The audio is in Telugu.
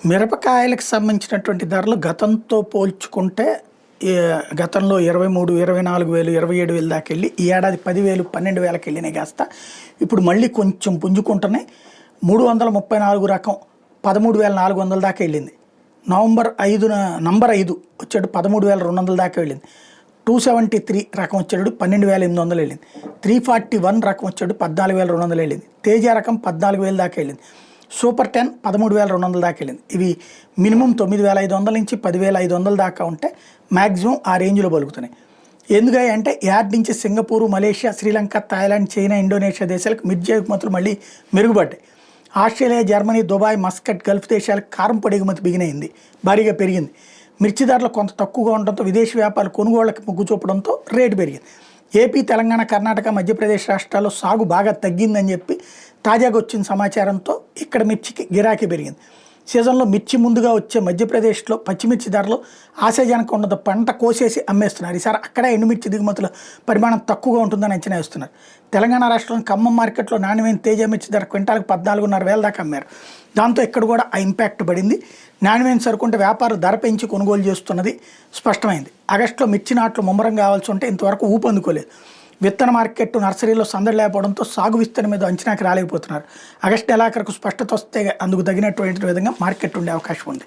మిరపకాయలకు సంబంధించినటువంటి ధరలు గతంతో పోల్చుకుంటే గతంలో 23, 24,000, 27,000 దాకా వెళ్ళి ఈ ఏడాది 10,000, 12,000కి వెళ్ళినాయి కాస్త ఇప్పుడు మళ్ళీ కొంచెం పుంజుకుంటున్నాయి. 334 రకం 13,400 దాకా వెళ్ళింది. నంబర్ 5 వచ్చాడు 13,200 దాకా వెళ్ళింది. 273 రకం వచ్చాడు 12,800 వెళ్ళింది. 341 రకం వచ్చాడు 14,200 వెళ్ళింది. తేజ రకం 14,000 దాకా వెళ్ళింది. సూపర్ 10 13,200 దాకా వెళ్ళింది. ఇవి మినిమం 9,500 నుంచి 10,500 దాకా ఉంటే మ్యాక్సిమం ఆ రేంజ్లో పలుకుతున్నాయి. ఎందుకంటే యాడ్ నుంచి Singapore, Malaysia, Sri Lanka, Thailand, China, Indonesia దేశాలకు మిర్చి ఎగుమతులు మళ్ళీ మెరుగుపడ్డాయి. Australia, Germany, Dubai, Muscat, Gulf దేశాలకు కారం పొడి ఎగుమతి బిగినైంది, భారీగా పెరిగింది. మిర్చి ధరలు కొంత తక్కువగా ఉండడంతో విదేశీ వ్యాపారులు కొనుగోళ్లకు మొగ్గు చూపడంతో రేటు పెరిగింది. ఏపీ, తెలంగాణ, కర్ణాటక, మధ్యప్రదేశ్ రాష్ట్రాల్లో సాగు బాగా తగ్గిందని చెప్పి తాజాగా వచ్చిన సమాచారంతో ఇక్కడ మిర్చికి గిరాకీ పెరిగింది. సీజన్లో మిర్చి ముందుగా వచ్చే మధ్యప్రదేశ్లో పచ్చిమిర్చి ధరలు ఆశాజనకంగా ఉండదు. పంట కోసేసి అమ్మేస్తున్నారు. ఈసారి అక్కడ ఎండుమిర్చి దిగుమతుల పరిమాణం తక్కువగా ఉంటుందని అంచనా వేస్తున్నారు. తెలంగాణ రాష్ట్రంలోని ఖమ్మం మార్కెట్లో నాణ్యమైన తేజ మిర్చి ధర క్వింటాలకు 14,500 దాకా అమ్మారు. దాంతో ఇక్కడ కూడా ఆ ఇంపాక్ట్ పడింది. నాణ్యమైన సరుకుంటే వ్యాపారం ధర పెంచి కొనుగోలు చేస్తున్నది స్పష్టమైంది. ఆగస్టులో మిర్చి నాట్లు ముమ్మరం కావాల్సి ఉంటే ఇంతవరకు ఊపందుకోలేదు. విత్తన మార్కెట్, నర్సరీలో సందడి లేకపోవడంతో సాగు విస్తరణ మీద అంచనాకి రాలేకపోతున్నారు. ఆగస్టు నెలాఖరుకు స్పష్టత వస్తే అందుకు తగినటువంటి విధంగా మార్కెట్ ఉండే అవకాశం ఉంది.